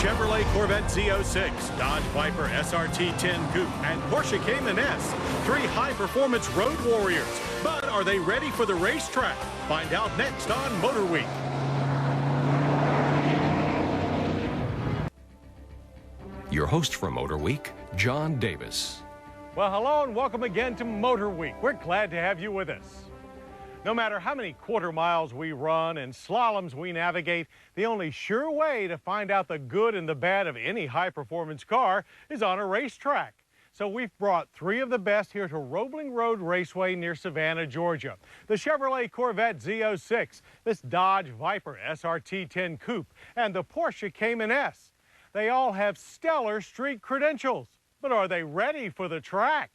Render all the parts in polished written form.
Chevrolet Corvette Z06, Dodge Viper SRT 10 Coupe, and Porsche Cayman S. Three high-performance road warriors. But are they ready for the racetrack? Find out next on Motorweek. Your host for Motorweek, John Davis. Well, hello and welcome again to Motorweek. We're glad to have you with us. No matter how many quarter miles we run and slaloms we navigate, the only sure way to find out the good and the bad of any high-performance car is on a racetrack. So we've brought three of the best here to Roebling Road Raceway near Savannah, Georgia. The Chevrolet Corvette Z06, this Dodge Viper SRT 10 Coupe, and the Porsche Cayman S. They all have stellar street credentials, but are they ready for the track?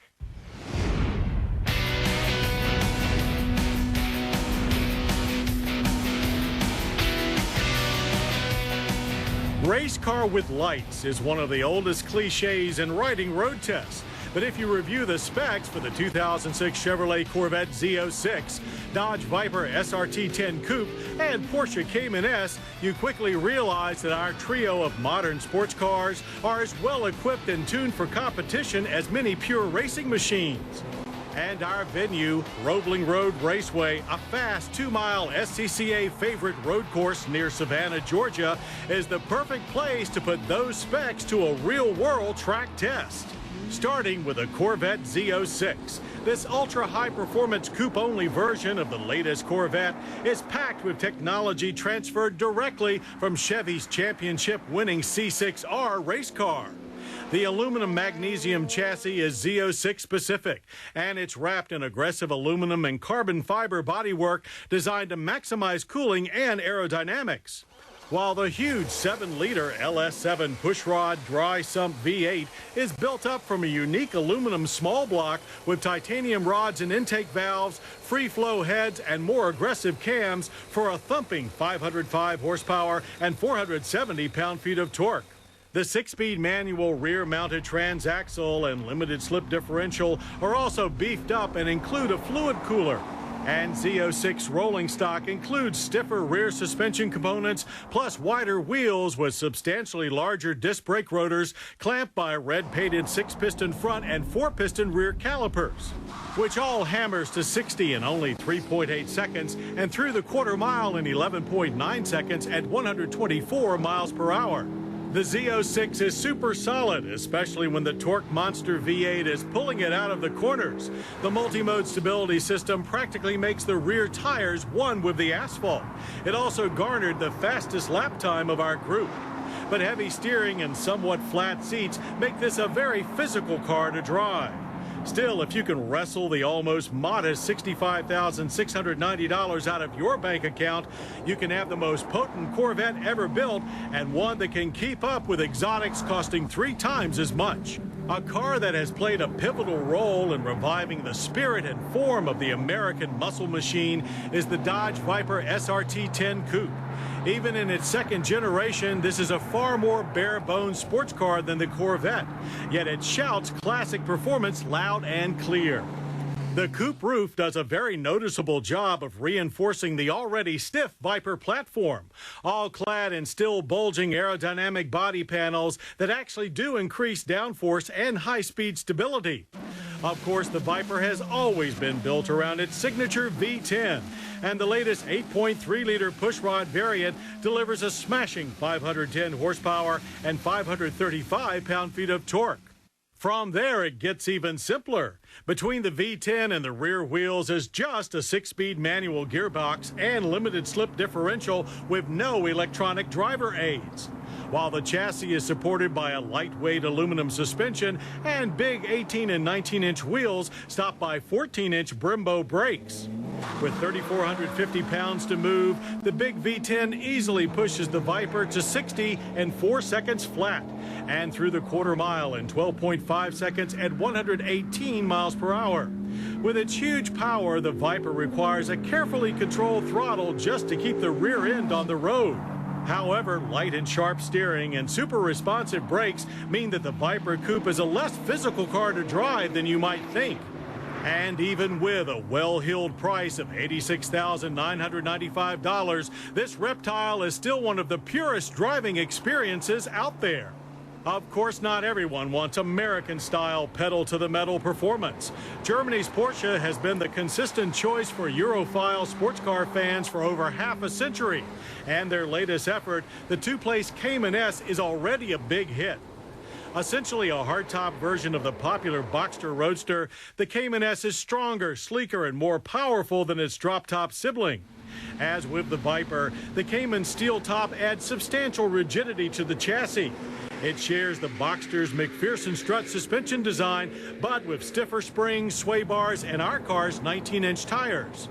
Race car with lights is one of the oldest cliches in writing road tests. But if you review the specs for the 2006 Chevrolet Corvette Z06, Dodge Viper SRT 10 Coupe, and Porsche Cayman S, you quickly realize that our trio of modern sports cars are as well equipped and tuned for competition as many pure racing machines. And our venue, Roebling Road Raceway, a fast 2-mile SCCA favorite road course near Savannah, Georgia, is the perfect place to put those specs to a real-world track test. Starting with a Corvette Z06, this ultra-high-performance coupe-only version of the latest Corvette is packed with technology transferred directly from Chevy's championship-winning C6R race car. The aluminum magnesium chassis is Z06 specific, and it's wrapped in aggressive aluminum and carbon fiber bodywork designed to maximize cooling and aerodynamics. While the huge 7-liter LS7 pushrod dry sump V8 is built up from a unique aluminum small block with titanium rods and intake valves, free flow heads, and more aggressive cams for a thumping 505 horsepower and 470 pound-feet of torque. The 6-speed manual rear-mounted transaxle and limited slip differential are also beefed up and include a fluid cooler. And Z06 rolling stock includes stiffer rear suspension components plus wider wheels with substantially larger disc brake rotors clamped by red-painted 6-piston front and 4-piston rear calipers, which all hammers to 60 in only 3.8 seconds and through the quarter mile in 11.9 seconds at 124 miles per hour. The Z06 is super solid, especially when the torque monster V8 is pulling it out of the corners. The multi-mode stability system practically makes the rear tires one with the asphalt. It also garnered the fastest lap time of our group. But heavy steering and somewhat flat seats make this a very physical car to drive. Still, if you can wrestle the almost modest $65,690 out of your bank account, you can have the most potent Corvette ever built and one that can keep up with exotics costing 3 times as much. A car that has played a pivotal role in reviving the spirit and form of the American muscle machine is the Dodge Viper SRT 10 Coupe. Even in its second generation, this is a far more bare-bones sports car than the Corvette, yet it shouts classic performance loud and clear. The coupe roof does a very noticeable job of reinforcing the already stiff Viper platform, all clad in still bulging aerodynamic body panels that actually do increase downforce and high-speed stability. Of course, the Viper has always been built around its signature V10, and the latest 8.3-liter pushrod variant delivers a smashing 510 horsepower and 535 pound-feet of torque. From there, it gets even simpler. Between the V10 and the rear wheels is just a 6-speed manual gearbox and limited slip differential with no electronic driver aids. While the chassis is supported by a lightweight aluminum suspension and big 18 and 19-inch wheels stopped by 14-inch Brembo brakes. With 3,450 pounds to move, the big V10 easily pushes the Viper to 60 in 4 seconds flat and through the quarter mile in 12.5 seconds at 118 miles per hour. With its huge power, the Viper requires a carefully controlled throttle just to keep the rear end on the road. However, light and sharp steering and super responsive brakes mean that the Viper Coupe is a less physical car to drive than you might think. And even with a well-heeled price of $86,995, this reptile is still one of the purest driving experiences out there. Of course, not everyone wants American-style pedal-to-the-metal performance. Germany's Porsche has been the consistent choice for Europhile sports car fans for over half a century. And their latest effort, the two-place Cayman S, is already a big hit. Essentially a hardtop version of the popular Boxster Roadster, the Cayman S is stronger, sleeker, and more powerful than its drop-top sibling. As with the Viper, the Cayman steel top adds substantial rigidity to the chassis. It shares the Boxster's McPherson strut suspension design, but with stiffer springs, sway bars, and our car's 19-inch tires.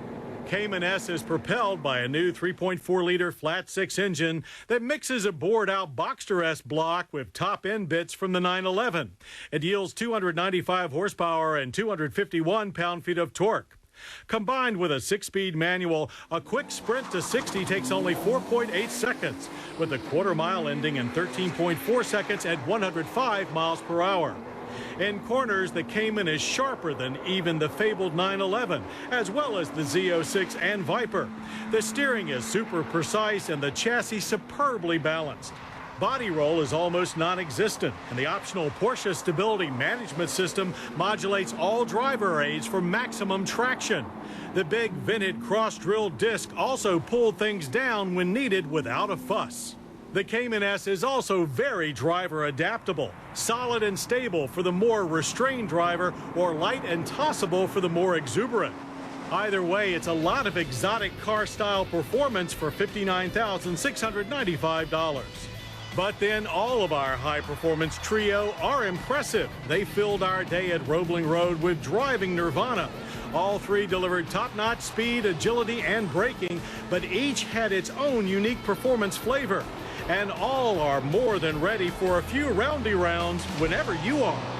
Cayman S is propelled by a new 3.4-liter flat-six engine that mixes a bored-out Boxster S block with top-end bits from the 911. It yields 295 horsepower and 251 pound-feet of torque. Combined with a 6-speed manual, a quick sprint to 60 takes only 4.8 seconds, with a quarter-mile ending in 13.4 seconds at 105 miles per hour. In corners, the Cayman is sharper than even the fabled 911, as well as the Z06 and Viper. The steering is super precise and the chassis superbly balanced. Body roll is almost non-existent, and the optional Porsche Stability Management System modulates all driver aids for maximum traction. The big vented cross-drilled disc also pulled things down when needed without a fuss. The Cayman S is also very driver adaptable, solid and stable for the more restrained driver, or light and tossable for the more exuberant. Either way, it's a lot of exotic car-style performance for $59,695. But then all of our high-performance trio are impressive. They filled our day at Roebling Road with driving nirvana. All three delivered top-notch speed, agility, and braking, but each had its own unique performance flavor. And all are more than ready for a few roundy rounds whenever you are.